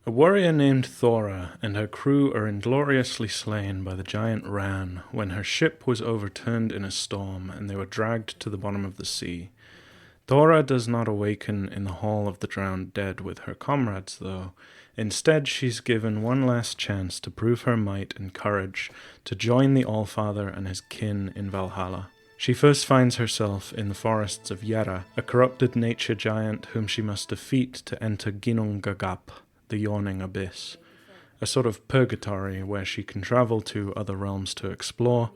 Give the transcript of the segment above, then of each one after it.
A warrior named Thora and her crew are ingloriously slain by the giant Ran when her ship was overturned in a storm and they were dragged to the bottom of the sea. Thora does not awaken in the Hall of the Drowned Dead with her comrades, though. Instead, she's given one last chance to prove her might and courage to join the Allfather and his kin in Valhalla. She first finds herself in the forests of Jera, a corrupted nature giant whom she must defeat to enter Ginnungagap, the Yawning Abyss, a sort of purgatory where she can travel to other realms to explore,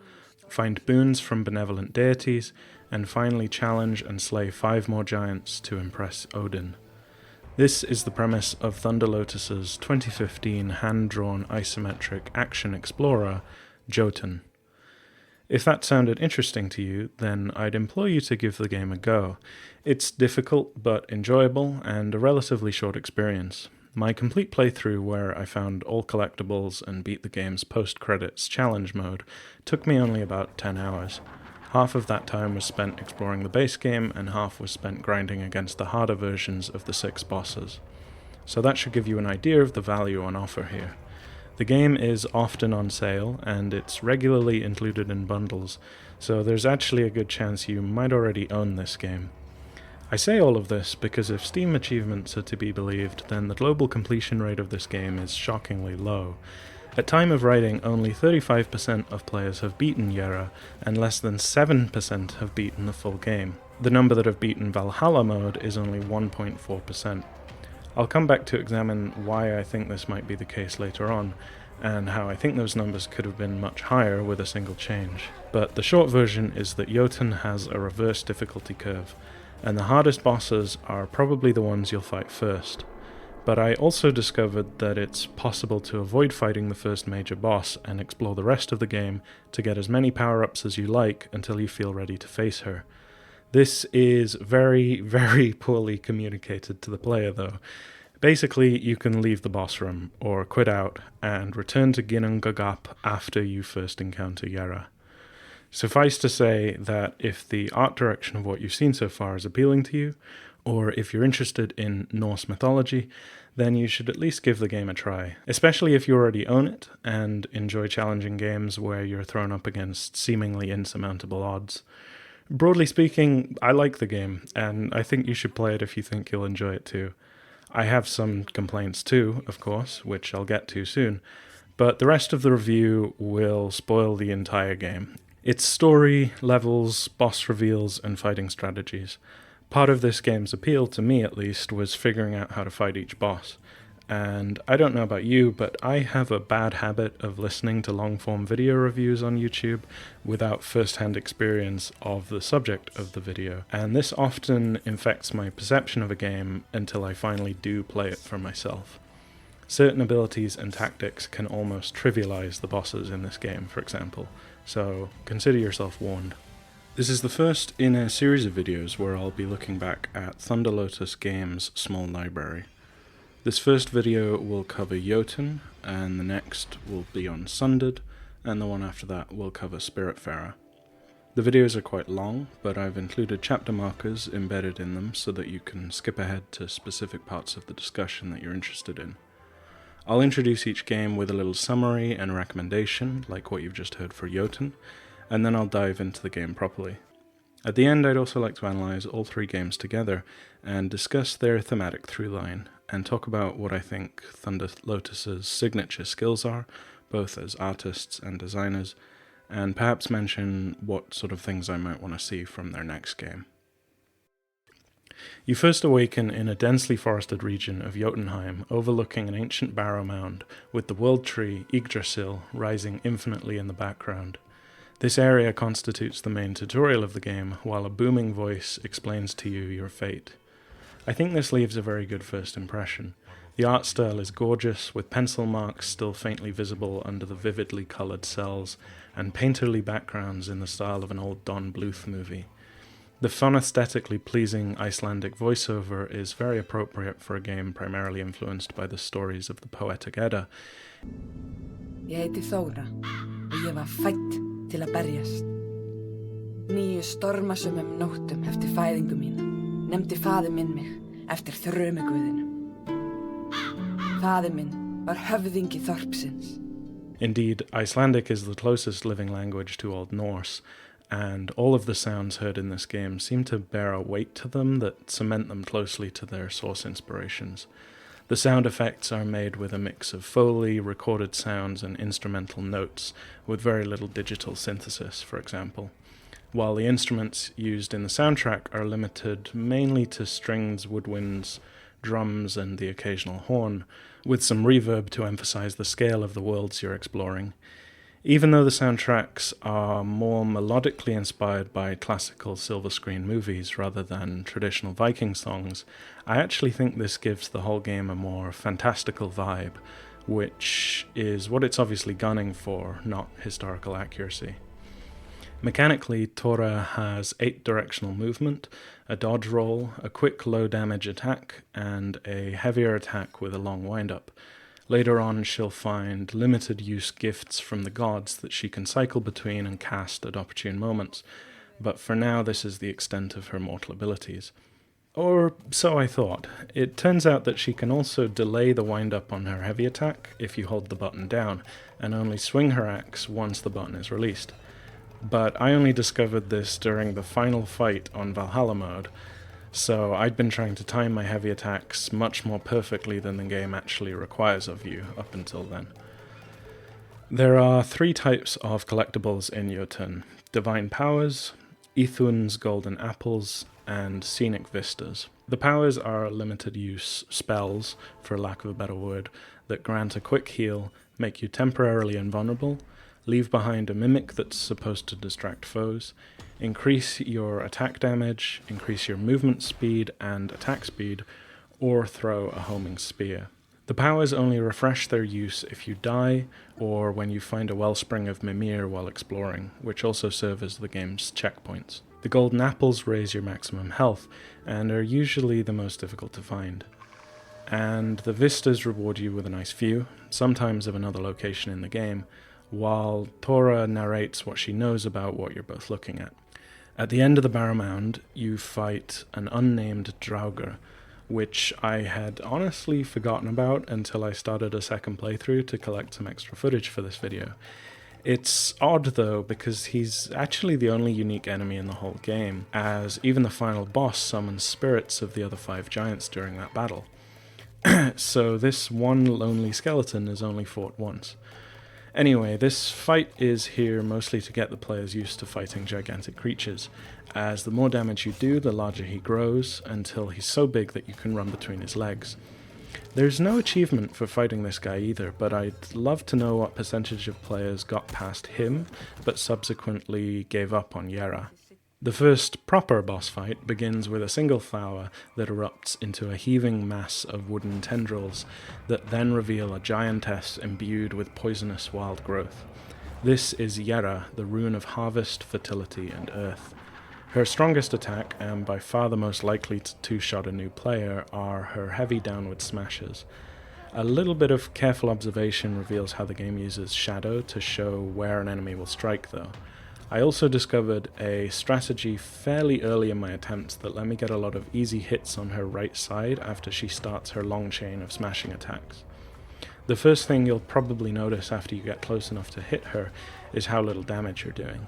find boons from benevolent deities, and finally challenge and slay 5 more giants to impress Odin. This is the premise of Thunder Lotus's 2015 hand-drawn isometric action explorer, Jotun. If that sounded interesting to you, then I'd implore you to give the game a go. It's difficult but enjoyable and a relatively short experience. My complete playthrough, where I found all collectibles and beat the game's post-credits challenge mode, took me only about 10 hours. Half of that time was spent exploring the base game, and half was spent grinding against the harder versions of the 6 bosses. So that should give you an idea of the value on offer here. The game is often on sale, and it's regularly included in bundles, so there's actually a good chance you might already own this game. I say all of this because if Steam achievements are to be believed, then the global completion rate of this game is shockingly low. At time of writing, only 35% of players have beaten Jera, and less than 7% have beaten the full game. The number that have beaten Valhalla Mode is only 1.4%. I'll come back to examine why I think this might be the case later on, and how I think those numbers could have been much higher with a single change. But the short version is that Jotun has a reverse difficulty curve, and the hardest bosses are probably the ones you'll fight first. But I also discovered that it's possible to avoid fighting the first major boss and explore the rest of the game to get as many power-ups as you like until you feel ready to face her. This is very, very poorly communicated to the player though. Basically, you can leave the boss room, or quit out, and return to Ginnungagap after you first encounter Jera. Suffice to say that if the art direction of what you've seen so far is appealing to you, or if you're interested in Norse mythology, then you should at least give the game a try, especially if you already own it and enjoy challenging games where you're thrown up against seemingly insurmountable odds. Broadly speaking, I like the game, and I think you should play it if you think you'll enjoy it too. I have some complaints too, of course, which I'll get to soon, but the rest of the review will spoil the entire game. Its story, levels, boss reveals, and fighting strategies. Part of this game's appeal, to me at least, was figuring out how to fight each boss. And I don't know about you, but I have a bad habit of listening to long-form video reviews on YouTube without first-hand experience of the subject of the video. And this often infects my perception of a game until I finally do play it for myself. Certain abilities and tactics can almost trivialize the bosses in this game, for example, so consider yourself warned. This is the first in a series of videos where I'll be looking back at Thunder Lotus Games' small library. This first video will cover Jotun, and the next will be on Sundered, and the one after that will cover Spiritfarer. The videos are quite long, but I've included chapter markers embedded in them so that you can skip ahead to specific parts of the discussion that you're interested in. I'll introduce each game with a little summary and recommendation, like what you've just heard for Jotun, and then I'll dive into the game properly. At the end, I'd also like to analyze all 3 games together and discuss their thematic through-line, and talk about what I think Thunder Lotus's signature skills are, both as artists and designers, and perhaps mention what sort of things I might want to see from their next game. You first awaken in a densely forested region of Jotunheim, overlooking an ancient barrow mound, with the world tree, Yggdrasil, rising infinitely in the background. This area constitutes the main tutorial of the game, while a booming voice explains to you your fate. I think this leaves a very good first impression. The art style is gorgeous, with pencil marks still faintly visible under the vividly coloured cells, and painterly backgrounds in the style of an old Don Bluth movie. The phonesthetically pleasing Icelandic voiceover is very appropriate for a game primarily influenced by the stories of the Poetic Edda. Ég heiti Þóra og ég var fædd til að berjast. 9 stormasömum nóttum eftir fæðingu mína nefndi faðir minn mig eftir þrumuguðinum. Faðir minn var höfðingi þorpsins. Indeed, Icelandic is the closest living language to Old Norse, and all of the sounds heard in this game seem to bear a weight to them that cement them closely to their source inspirations. The sound effects are made with a mix of Foley, recorded sounds, and instrumental notes, with very little digital synthesis, for example, while the instruments used in the soundtrack are limited mainly to strings, woodwinds, drums, and the occasional horn, with some reverb to emphasize the scale of the worlds you're exploring. Even though the soundtracks are more melodically inspired by classical silver screen movies rather than traditional Viking songs, I actually think this gives the whole game a more fantastical vibe, which is what it's obviously gunning for, not historical accuracy. Mechanically, Tora has 8 directional movement, a dodge roll, a quick low damage attack, and a heavier attack with a long wind-up. Later on, she'll find limited use gifts from the gods that she can cycle between and cast at opportune moments, but for now this is the extent of her mortal abilities. Or so I thought. It turns out that she can also delay the wind-up on her heavy attack if you hold the button down, and only swing her axe once the button is released. But I only discovered this during the final fight on Valhalla Mode, so I'd been trying to time my heavy attacks much more perfectly than the game actually requires of you up until then. There are 3 types of collectibles in Jotun: Divine Powers, Ithun's Golden Apples, and Scenic Vistas. The powers are limited use spells, for lack of a better word, that grant a quick heal, make you temporarily invulnerable, leave behind a mimic that's supposed to distract foes, increase your attack damage, increase your movement speed and attack speed, or throw a homing spear. The powers only refresh their use if you die, or when you find a wellspring of Mimir while exploring, which also serve as the game's checkpoints. The golden apples raise your maximum health, and are usually the most difficult to find. And the vistas reward you with a nice view, sometimes of another location in the game, while Tora narrates what she knows about what you're both looking at. At the end of the Barrow Mound, you fight an unnamed Draugr, which I had honestly forgotten about until I started a second playthrough to collect some extra footage for this video. It's odd though, because he's actually the only unique enemy in the whole game, as even the final boss summons spirits of the other 5 giants during that battle. So this one lonely skeleton is only fought once. Anyway, this fight is here mostly to get the players used to fighting gigantic creatures, as the more damage you do, the larger he grows, until he's so big that you can run between his legs. There's no achievement for fighting this guy either, but I'd love to know what percentage of players got past him, but subsequently gave up on Jera. The first proper boss fight begins with a single flower that erupts into a heaving mass of wooden tendrils that then reveal a giantess imbued with poisonous wild growth. This is Jera, the rune of harvest, fertility, and earth. Her strongest attack, and by far the most likely to two-shot a new player, are her heavy downward smashes. A little bit of careful observation reveals how the game uses shadow to show where an enemy will strike though. I also discovered a strategy fairly early in my attempts that let me get a lot of easy hits on her right side after she starts her long chain of smashing attacks. The first thing you'll probably notice after you get close enough to hit her is how little damage you're doing.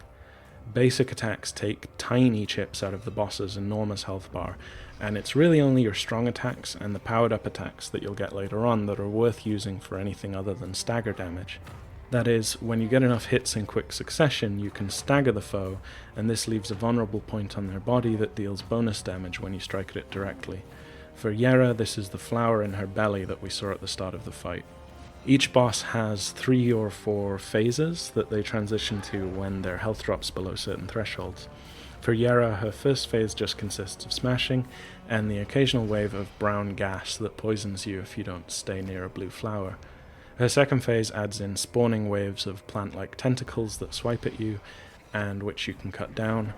Basic attacks take tiny chips out of the boss's enormous health bar, and it's really only your strong attacks and the powered up attacks that you'll get later on that are worth using for anything other than stagger damage. That is, when you get enough hits in quick succession, you can stagger the foe, and this leaves a vulnerable point on their body that deals bonus damage when you strike at it directly. For Jera, this is the flower in her belly that we saw at the start of the fight. Each boss has 3 or 4 phases that they transition to when their health drops below certain thresholds. For Jera, her first phase just consists of smashing, and the occasional wave of brown gas that poisons you if you don't stay near a blue flower. Her second phase adds in spawning waves of plant-like tentacles that swipe at you, and which you can cut down.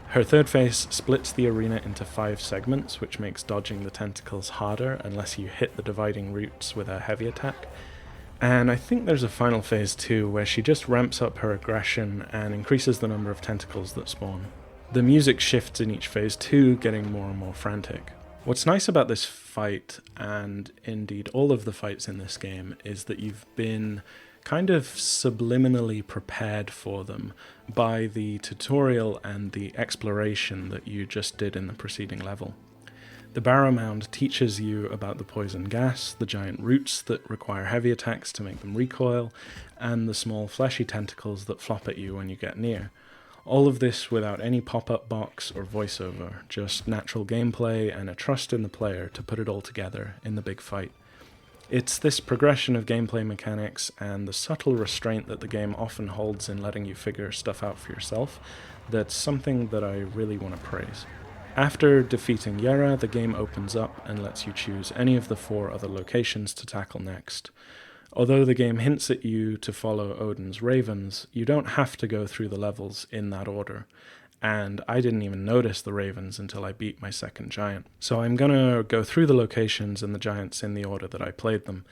Her third phase splits the arena into 5 segments, which makes dodging the tentacles harder unless you hit the dividing roots with a heavy attack. And I think there's a final phase too, where she just ramps up her aggression and increases the number of tentacles that spawn. The music shifts in each phase too, getting more and more frantic. What's nice about this fight, and indeed all of the fights in this game, is that you've been kind of subliminally prepared for them by the tutorial and the exploration that you just did in the preceding level. The Barrow Mound teaches you about the poison gas, the giant roots that require heavy attacks to make them recoil, and the small fleshy tentacles that flop at you when you get near. All of this without any pop-up box or voiceover, just natural gameplay and a trust in the player to put it all together in the big fight. It's this progression of gameplay mechanics and the subtle restraint that the game often holds in letting you figure stuff out for yourself that's something that I really want to praise. After defeating Jera, the game opens up and lets you choose any of the 4 other locations to tackle next. Although the game hints at you to follow Odin's ravens, you don't have to go through the levels in that order, and I didn't even notice the ravens until I beat my second giant. So I'm gonna go through the locations and the giants in the order that I played them.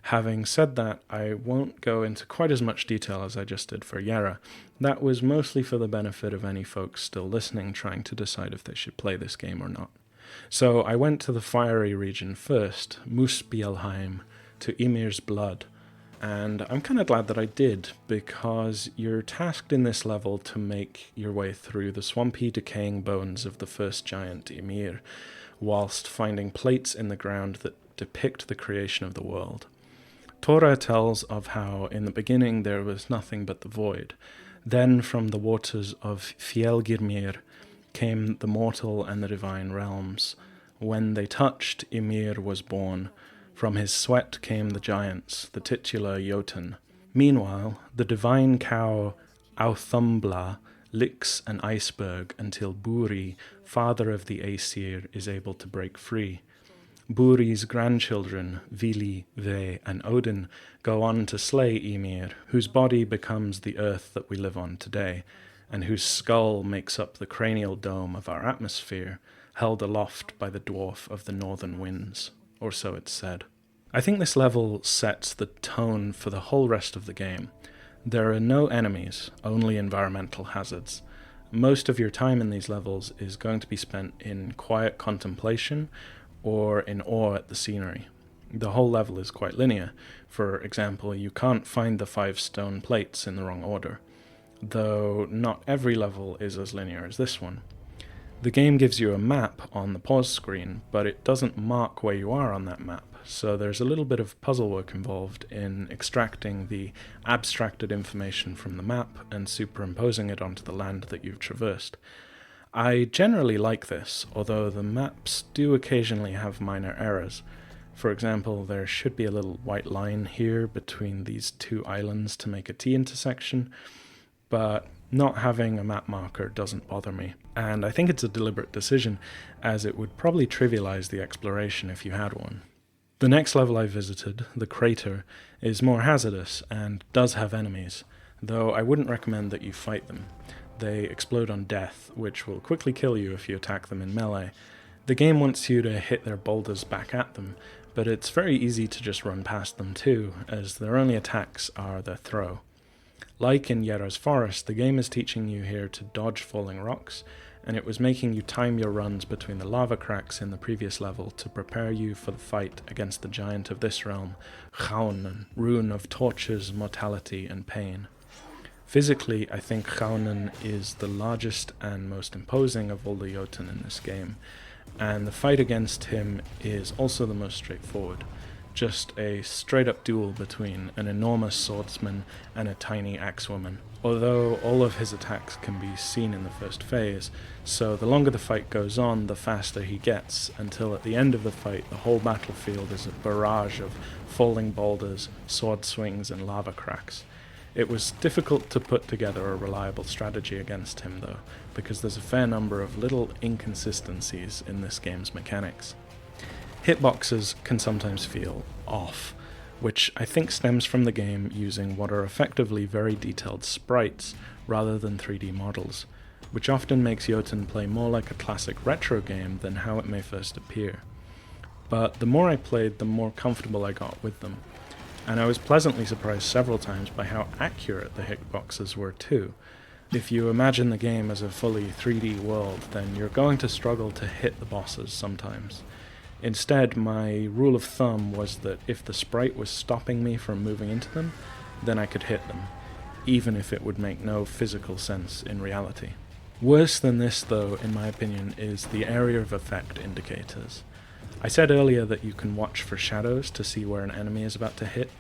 Having said that, I won't go into quite as much detail as I just did for Jera. That was mostly for the benefit of any folks still listening trying to decide if they should play this game or not. So I went to the fiery region first, Muspelheim, to Ymir's blood. And I'm kind of glad that I did, because you're tasked in this level to make your way through the swampy, decaying bones of the first giant, Ymir, whilst finding plates in the ground that depict the creation of the world. Thora tells of how in the beginning there was nothing but the void. Then from the waters of Fjellgirmir came the mortal and the divine realms. When they touched, Ymir was born. From his sweat came the giants, the titular Jotun. Meanwhile, the divine cow Authumbla licks an iceberg until Buri, father of the Aesir, is able to break free. Buri's grandchildren, Vili, Ve, and Odin, go on to slay Ymir, whose body becomes the earth that we live on today, and whose skull makes up the cranial dome of our atmosphere, held aloft by the dwarf of the northern winds. Or so it's said. I think this level sets the tone for the whole rest of the game. There are no enemies, only environmental hazards. Most of your time in these levels is going to be spent in quiet contemplation or in awe at the scenery. The whole level is quite linear. For example, you can't find the 5 stone plates in the wrong order, though not every level is as linear as this one. The game gives you a map on the pause screen, but it doesn't mark where you are on that map, so there's a little bit of puzzle work involved in extracting the abstracted information from the map and superimposing it onto the land that you've traversed. I generally like this, although the maps do occasionally have minor errors. For example, there should be a little white line here between these 2 islands to make a T-intersection, but not having a map marker doesn't bother me, and I think it's a deliberate decision, as it would probably trivialize the exploration if you had one. The next level I visited, the crater, is more hazardous and does have enemies, though I wouldn't recommend that you fight them. They explode on death, which will quickly kill you if you attack them in melee. The game wants you to hit their boulders back at them, but it's very easy to just run past them too, as their only attacks are their throw. Like in Jera's Forest, the game is teaching you here to dodge falling rocks, and it was making you time your runs between the lava cracks in the previous level to prepare you for the fight against the giant of this realm, Kaunan, rune of tortures, mortality, and pain. Physically, I think Kaunan is the largest and most imposing of all the Jotun in this game, and the fight against him is also the most straightforward. Just a straight-up duel between an enormous swordsman and a tiny axewoman, although all of his attacks can be seen in the first phase, so the longer the fight goes on, the faster he gets, until at the end of the fight the whole battlefield is a barrage of falling boulders, sword swings, and lava cracks. It was difficult to put together a reliable strategy against him though, because there's a fair number of little inconsistencies in this game's mechanics. Hitboxes can sometimes feel off, which I think stems from the game using what are effectively very detailed sprites rather than 3D models, which often makes Jotun play more like a classic retro game than how it may first appear. But the more I played, the more comfortable I got with them, and I was pleasantly surprised several times by how accurate the hitboxes were too. If you imagine the game as a fully 3D world, then you're going to struggle to hit the bosses sometimes. Instead, my rule of thumb was that if the sprite was stopping me from moving into them, then I could hit them, even if it would make no physical sense in reality. Worse than this, though, in my opinion, is the area of effect indicators. I said earlier that you can watch for shadows to see where an enemy is about to hit,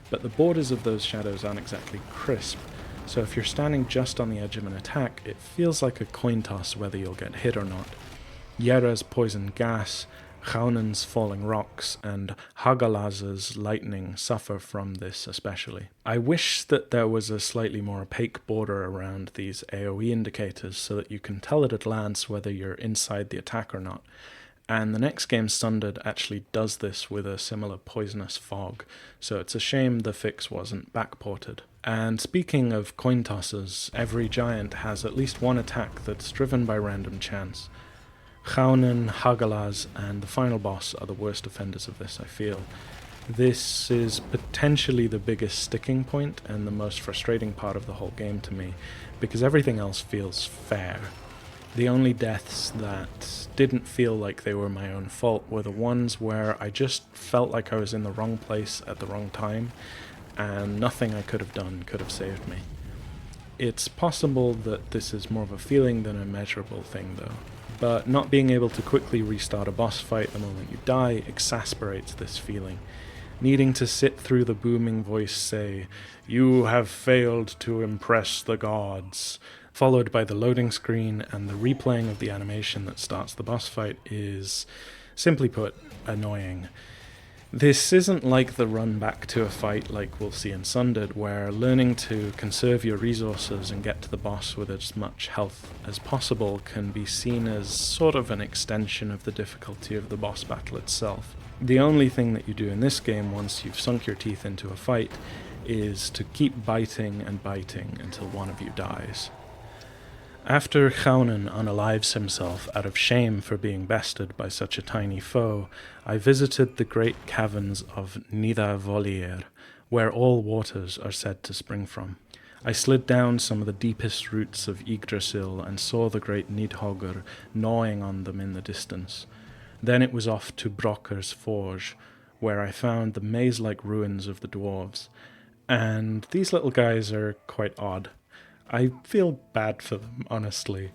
but the borders of those shadows aren't exactly crisp, so if you're standing just on the edge of an attack, it feels like a coin toss whether you'll get hit or not. Jera's poison gas, Kaunan's falling rocks, and Hagalaz's lightning suffer from this especially. I wish that there was a slightly more opaque border around these AoE indicators so that you can tell at a glance whether you're inside the attack or not. And the next game, Sundered, actually does this with a similar poisonous fog, so it's a shame the fix wasn't backported. And speaking of coin tosses, every giant has at least one attack that's driven by random chance. Kaunan, Hagalaz, and the final boss are the worst offenders of this, I feel. This is potentially the biggest sticking point and the most frustrating part of the whole game to me, because everything else feels fair. The only deaths that didn't feel like they were my own fault were the ones where I just felt like I was in the wrong place at the wrong time, and nothing I could have done could have saved me. It's possible that this is more of a feeling than a measurable thing, though. But not being able to quickly restart a boss fight the moment you die exasperates this feeling. Needing to sit through the booming voice say, "You have failed to impress the gods," followed by the loading screen and the replaying of the animation that starts the boss fight is, simply put, annoying. This isn't like the run back to a fight like we'll see in Sundered, where learning to conserve your resources and get to the boss with as much health as possible can be seen as sort of an extension of the difficulty of the boss battle itself. The only thing that you do in this game once you've sunk your teeth into a fight is to keep biting and biting until one of you dies. After Kaunan unalives himself out of shame for being bested by such a tiny foe, I visited the great caverns of Nidavellir, where all waters are said to spring from. I slid down some of the deepest roots of Yggdrasil and saw the great Nidhogger gnawing on them in the distance. Then it was off to Brokker's forge, where I found the maze-like ruins of the dwarves. And these little guys are quite odd. I feel bad for them, honestly.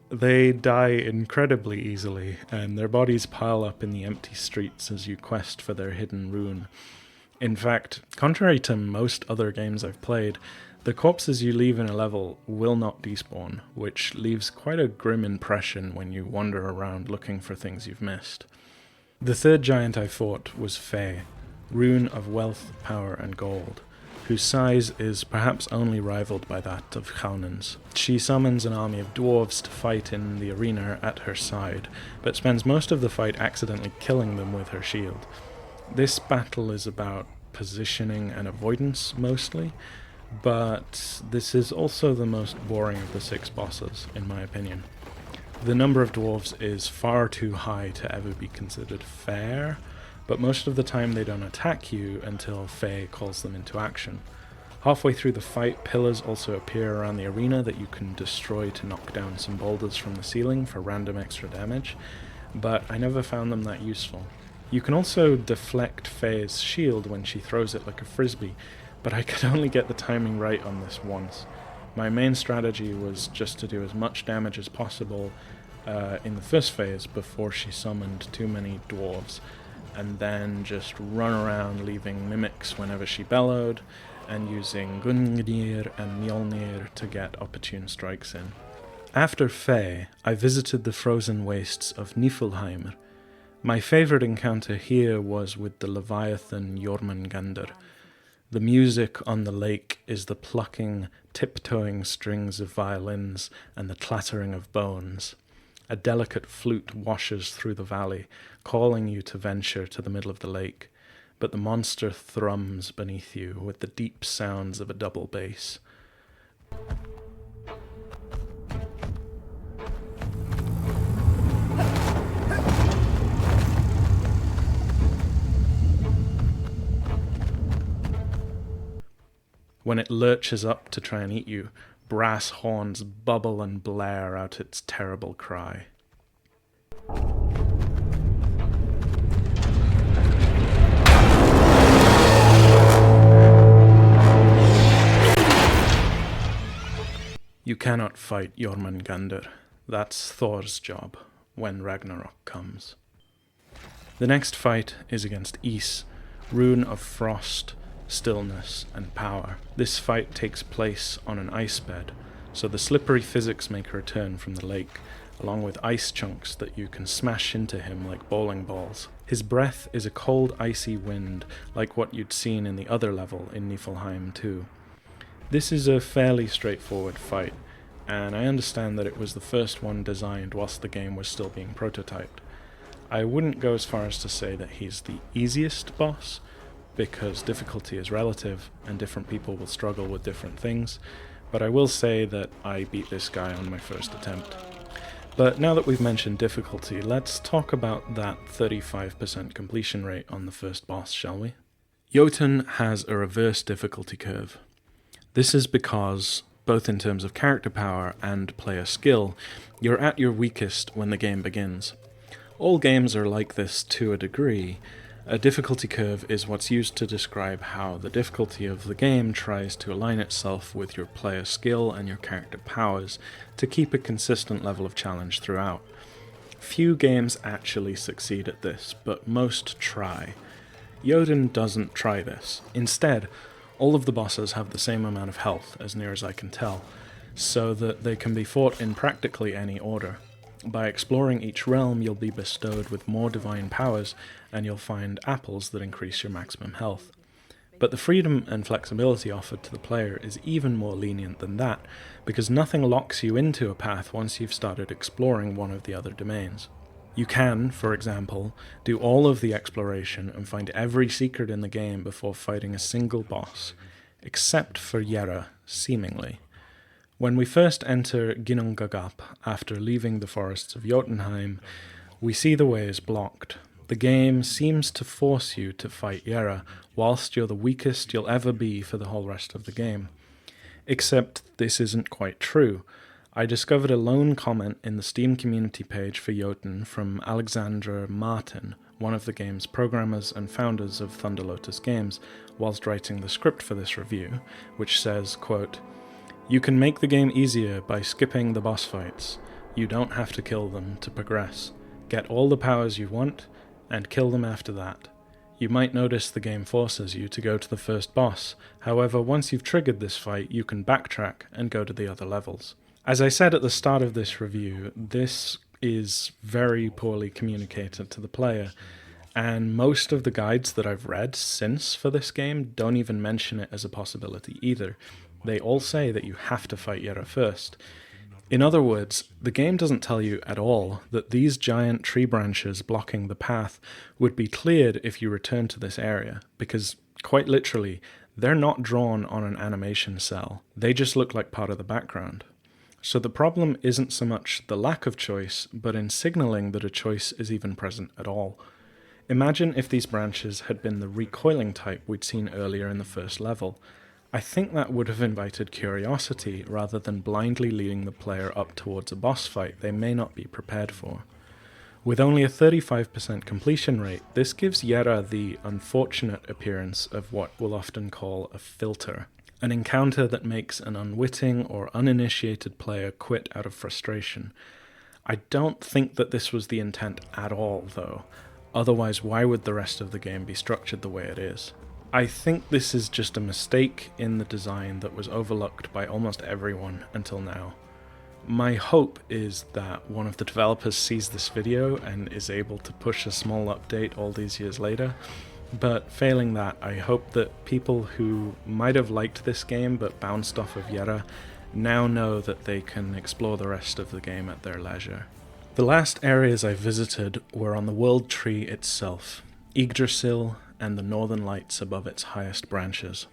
They die incredibly easily, and their bodies pile up in the empty streets as you quest for their hidden rune. In fact, contrary to most other games I've played, the corpses you leave in a level will not despawn, which leaves quite a grim impression when you wander around looking for things you've missed. The third giant I fought was Fe, rune of wealth, power, and gold, whose size is perhaps only rivaled by that of Kaunan's. She summons an army of dwarves to fight in the arena at her side, but spends most of the fight accidentally killing them with her shield. This battle is about positioning and avoidance mostly, but this is also the most boring of the 6 bosses, in my opinion. The number of dwarves is far too high to ever be considered fair, but most of the time they don't attack you until Fe calls them into action. Halfway through the fight, pillars also appear around the arena that you can destroy to knock down some boulders from the ceiling for random extra damage, but I never found them that useful. You can also deflect Fe's shield when she throws it like a frisbee, but I could only get the timing right on this once. My main strategy was just to do as much damage as possible in the first phase before she summoned too many dwarves, and then just run around leaving mimics whenever she bellowed, and using Gungnir and Mjolnir to get opportune strikes in. After Fe, I visited the frozen wastes of Niflheim. My favourite encounter here was with the Leviathan Jormungandr. The music on the lake is the plucking, tiptoeing strings of violins and the clattering of bones. A delicate flute washes through the valley, calling you to venture to the middle of the lake, but the monster thrums beneath you with the deep sounds of a double bass. When it lurches up to try and eat you, brass horns bubble and blare out its terrible cry. cannot fight Jormungandr. That's Thor's job when Ragnarok comes. The next fight is against Ys, rune of frost, stillness, and power. This fight takes place on an ice bed, so the slippery physics make a return from the lake, along with ice chunks that you can smash into him like bowling balls. His breath is a cold, icy wind, like what you'd seen in the other level in Niflheim too. This is a fairly straightforward fight, and I understand that it was the first one designed whilst the game was still being prototyped. I wouldn't go as far as to say that he's the easiest boss, because difficulty is relative and different people will struggle with different things, but I will say that I beat this guy on my first attempt. But now that we've mentioned difficulty, let's talk about that 35% completion rate on the first boss, shall we? Jotun has a reverse difficulty curve. This is because, both in terms of character power and player skill, you're at your weakest when the game begins. All games are like this to a degree. A difficulty curve is what's used to describe how the difficulty of the game tries to align itself with your player skill and your character powers to keep a consistent level of challenge throughout. Few games actually succeed at this, but most try. Jotun doesn't try this. Instead, all of the bosses have the same amount of health, as near as I can tell, so that they can be fought in practically any order. By exploring each realm, you'll be bestowed with more divine powers, and you'll find apples that increase your maximum health. But the freedom and flexibility offered to the player is even more lenient than that, because nothing locks you into a path once you've started exploring one of the other domains. You can, for example, do all of the exploration and find every secret in the game before fighting a single boss, except for Jera, seemingly. When we first enter Ginnungagap after leaving the forests of Jotunheim, we see the way is blocked. The game seems to force you to fight Jera, whilst you're the weakest you'll ever be for the whole rest of the game. Except this isn't quite true. I discovered a lone comment in the Steam community page for Jotun from Alexandra Martin, one of the game's programmers and founders of Thunder Lotus games, whilst writing the script for this review, which says, quote, "You can make the game easier by skipping the boss fights. You don't have to kill them to progress. Get all the powers you want, and kill them after that. You might notice the game forces you to go to the first boss. However, once you've triggered this fight, you can backtrack and go to the other levels." As I said at the start of this review, this is very poorly communicated to the player, and most of the guides that I've read since for this game don't even mention it as a possibility either. They all say that you have to fight Jera first. In other words, the game doesn't tell you at all that these giant tree branches blocking the path would be cleared if you return to this area, because, quite literally, they're not drawn on an animation cell. They just look like part of the background. So the problem isn't so much the lack of choice, but in signaling that a choice is even present at all. Imagine if these branches had been the recoiling type we'd seen earlier in the first level. I think that would have invited curiosity rather than blindly leading the player up towards a boss fight they may not be prepared for. With only a 35% completion rate, this gives Jera the unfortunate appearance of what we'll often call a filter. An encounter that makes an unwitting or uninitiated player quit out of frustration. I don't think that this was the intent at all, though. Otherwise, why would the rest of the game be structured the way it is? I think this is just a mistake in the design that was overlooked by almost everyone until now. My hope is that one of the developers sees this video and is able to push a small update all these years later. But failing that, I hope that people who might have liked this game but bounced off of Jera now know that they can explore the rest of the game at their leisure. The last areas I visited were on the World Tree itself, Yggdrasil and the northern lights above its highest branches.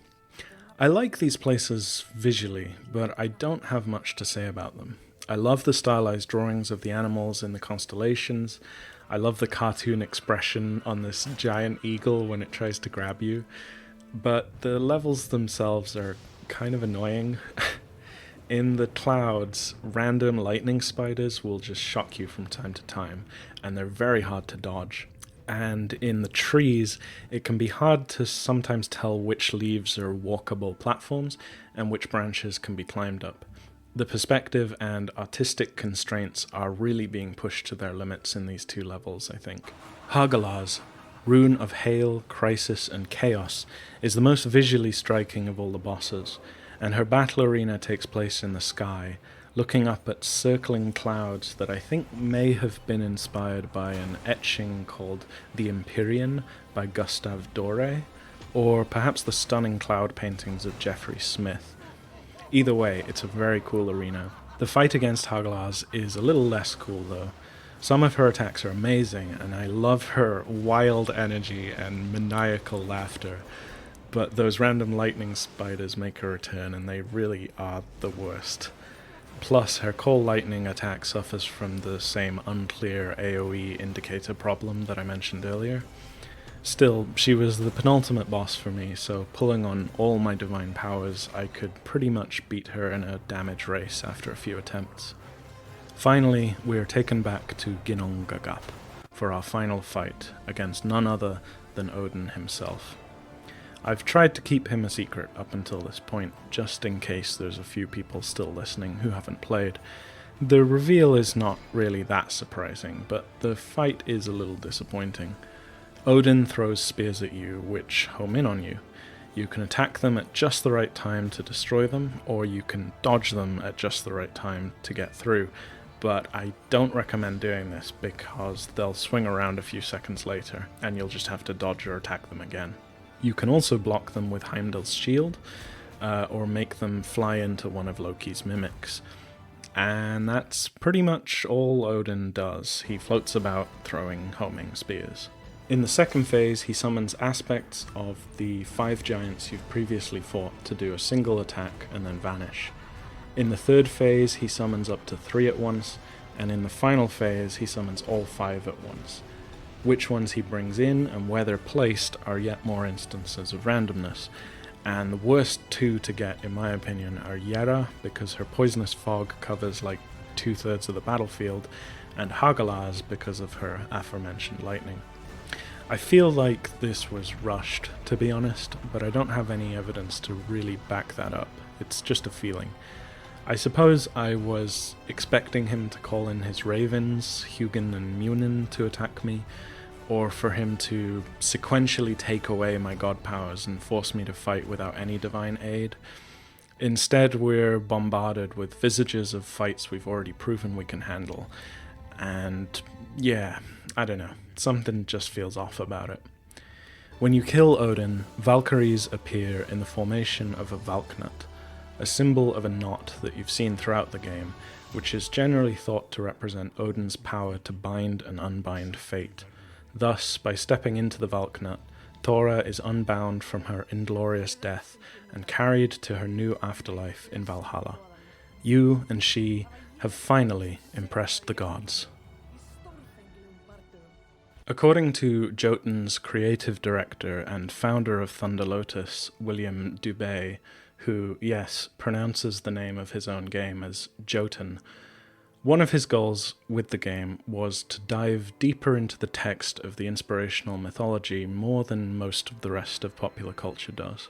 I like these places visually, but I don't have much to say about them. I love the stylized drawings of the animals in the constellations. I love the cartoon expression on this giant eagle when it tries to grab you, but the levels themselves are kind of annoying. In the clouds, random lightning spiders will just shock you from time to time, and they're very hard to dodge. And in the trees, it can be hard to sometimes tell which leaves are walkable platforms and which branches can be climbed up. The perspective and artistic constraints are really being pushed to their limits in these two levels, I think. Hagalaz, rune of hail, crisis, and chaos, is the most visually striking of all the bosses, and her battle arena takes place in the sky, looking up at circling clouds that I think may have been inspired by an etching called The Empyrean by Gustave Doré, or perhaps the stunning cloud paintings of Geoffrey Smith. Either way, it's a very cool arena. The fight against Hagalaz is a little less cool though. Some of her attacks are amazing, and I love her wild energy and maniacal laughter, but those random lightning spiders make a return, and they really are the worst. Plus, her coal lightning attack suffers from the same unclear AoE indicator problem that I mentioned earlier. Still, she was the penultimate boss for me, so pulling on all my divine powers, I could pretty much beat her in a damage race after a few attempts. Finally, we are taken back to Ginnungagap for our final fight against none other than Odin himself. I've tried to keep him a secret up until this point, just in case there's a few people still listening who haven't played. The reveal is not really that surprising, but the fight is a little disappointing. Odin throws spears at you, which home in on you. You can attack them at just the right time to destroy them, or you can dodge them at just the right time to get through, but I don't recommend doing this because they'll swing around a few seconds later, and you'll just have to dodge or attack them again. You can also block them with Heimdall's shield, or make them fly into one of Loki's mimics. And that's pretty much all Odin does. He floats about throwing homing spears. In the second phase, he summons aspects of the 5 giants you've previously fought to do a single attack and then vanish. In the third phase, he summons up to 3 at once, and in the final phase, he summons all 5 at once. Which ones he brings in and where they're placed are yet more instances of randomness, and the worst 2 to get, in my opinion, are Jera, because her poisonous fog covers like 2/3 of the battlefield, and Hagalaz because of her aforementioned lightning. I feel like this was rushed, to be honest, but I don't have any evidence to really back that up. It's just a feeling. I suppose I was expecting him to call in his ravens, Hugin and Munin, to attack me, or for him to sequentially take away my god powers and force me to fight without any divine aid. Instead, we're bombarded with visages of fights we've already proven we can handle, and yeah, I don't know, something just feels off about it. When you kill Odin, Valkyries appear in the formation of a Valknut, a symbol of a knot that you've seen throughout the game, which is generally thought to represent Odin's power to bind and unbind fate. Thus, by stepping into the Valknut, Thora is unbound from her inglorious death and carried to her new afterlife in Valhalla. You and she have finally impressed the gods. According to Jotun's creative director and founder of Thunder Lotus, William Dubé, who, yes, pronounces the name of his own game as Jotun, one of his goals with the game was to dive deeper into the text of the inspirational mythology more than most of the rest of popular culture does.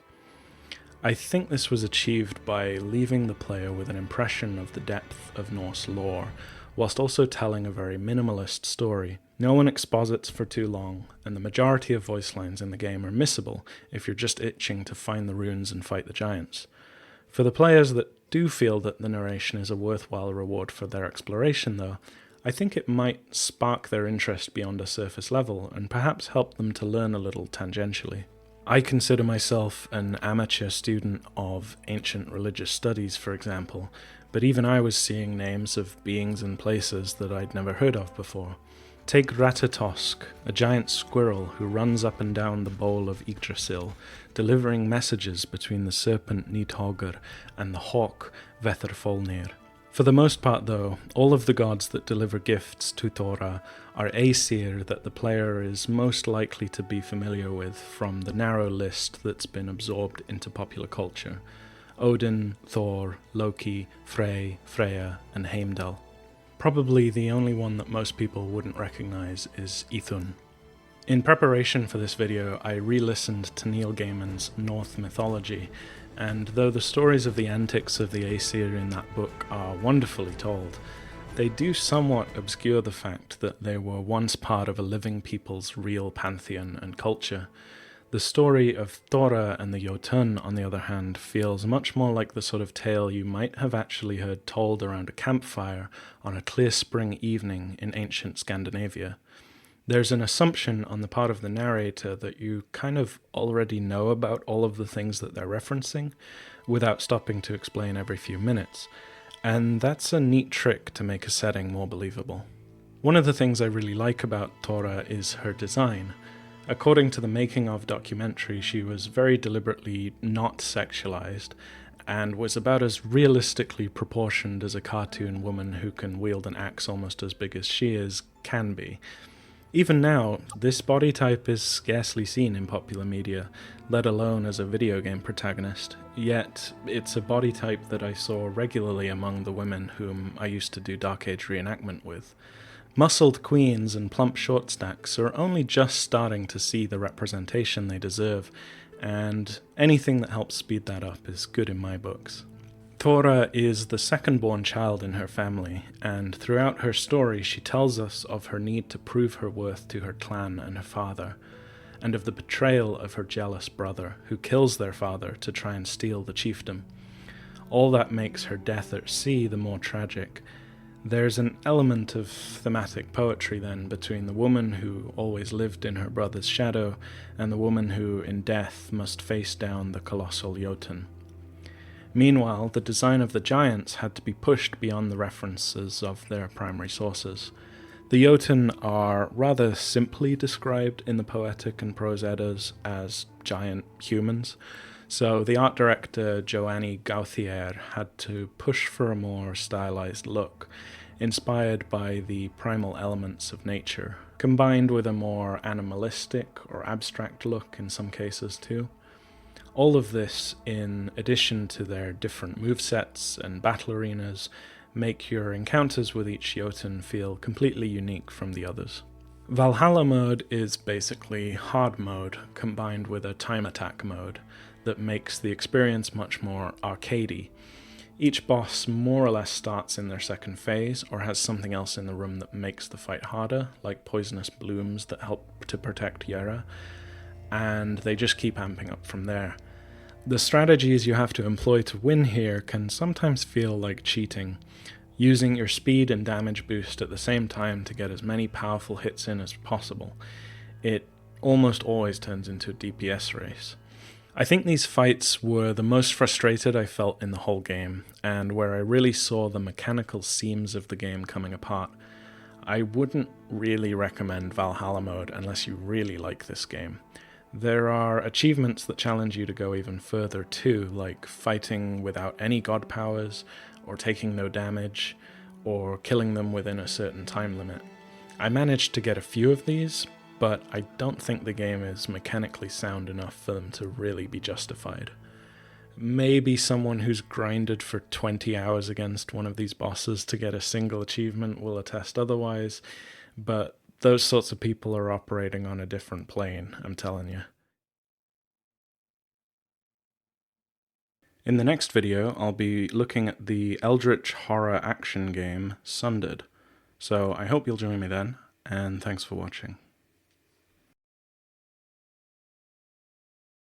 I think this was achieved by leaving the player with an impression of the depth of Norse lore, whilst also telling a very minimalist story. No one exposits for too long, and the majority of voice lines in the game are missable if you're just itching to find the runes and fight the giants. For the players that do feel that the narration is a worthwhile reward for their exploration, though, I think it might spark their interest beyond a surface level, and perhaps help them to learn a little tangentially. I consider myself an amateur student of ancient religious studies, for example, but even I was seeing names of beings and places that I'd never heard of before. Take Ratatosk, a giant squirrel who runs up and down the bowl of Yggdrasil, delivering messages between the serpent Nidhogr and the hawk Vethrfolnir. For the most part, though, all of the gods that deliver gifts to Thora are Aesir that the player is most likely to be familiar with from the narrow list that's been absorbed into popular culture: Odin, Thor, Loki, Frey, Freya, and Heimdall. Probably the only one that most people wouldn't recognize is Ithun. In preparation for this video, I re-listened to Neil Gaiman's Norse mythology, and though the stories of the antics of the Aesir in that book are wonderfully told, they do somewhat obscure the fact that they were once part of a living people's real pantheon and culture. The story of Thora and the Jotun, on the other hand, feels much more like the sort of tale you might have actually heard told around a campfire on a clear spring evening in ancient Scandinavia. There's an assumption on the part of the narrator that you kind of already know about all of the things that they're referencing, without stopping to explain every few minutes, and that's a neat trick to make a setting more believable. One of the things I really like about Thora is her design. According to the making of documentary, she was very deliberately not sexualized, and was about as realistically proportioned as a cartoon woman who can wield an axe almost as big as she is can be. Even now, this body type is scarcely seen in popular media, let alone as a video game protagonist, yet it's a body type that I saw regularly among the women whom I used to do Dark Age reenactment with. Muscled queens and plump short stacks are only just starting to see the representation they deserve, and anything that helps speed that up is good in my books. Thora is the second-born child in her family, and throughout her story she tells us of her need to prove her worth to her clan and her father, and of the betrayal of her jealous brother, who kills their father to try and steal the chiefdom. All that makes her death at sea the more tragic. There's an element of thematic poetry then between the woman who always lived in her brother's shadow and the woman who, in death, must face down the colossal Jotun. Meanwhile, the design of the giants had to be pushed beyond the references of their primary sources. The Jotun are rather simply described in the Poetic and Prose Eddas as giant humans, so the art director Joanny Gauthier had to push for a more stylized look, inspired by the primal elements of nature, combined with a more animalistic or abstract look in some cases too. All of this, in addition to their different movesets and battle arenas, make your encounters with each Jotun feel completely unique from the others. Valhalla Mode is basically hard mode combined with a time attack mode that makes the experience much more arcadey. Each boss more or less starts in their second phase or has something else in the room that makes the fight harder, like poisonous blooms that help to protect Jera, and they just keep amping up from there. The strategies you have to employ to win here can sometimes feel like cheating, using your speed and damage boost at the same time to get as many powerful hits in as possible. It almost always turns into a DPS race. I think these fights were the most frustrated I felt in the whole game, and where I really saw the mechanical seams of the game coming apart. I wouldn't really recommend Valhalla Mode unless you really like this game. There are achievements that challenge you to go even further too, like fighting without any god powers, or taking no damage, or killing them within a certain time limit. I managed to get a few of these, but I don't think the game is mechanically sound enough for them to really be justified. Maybe someone who's grinded for 20 hours against one of these bosses to get a single achievement will attest otherwise, but those sorts of people are operating on a different plane, I'm telling you. In the next video, I'll be looking at the eldritch horror action game Sundered. So I hope you'll join me then, and thanks for watching.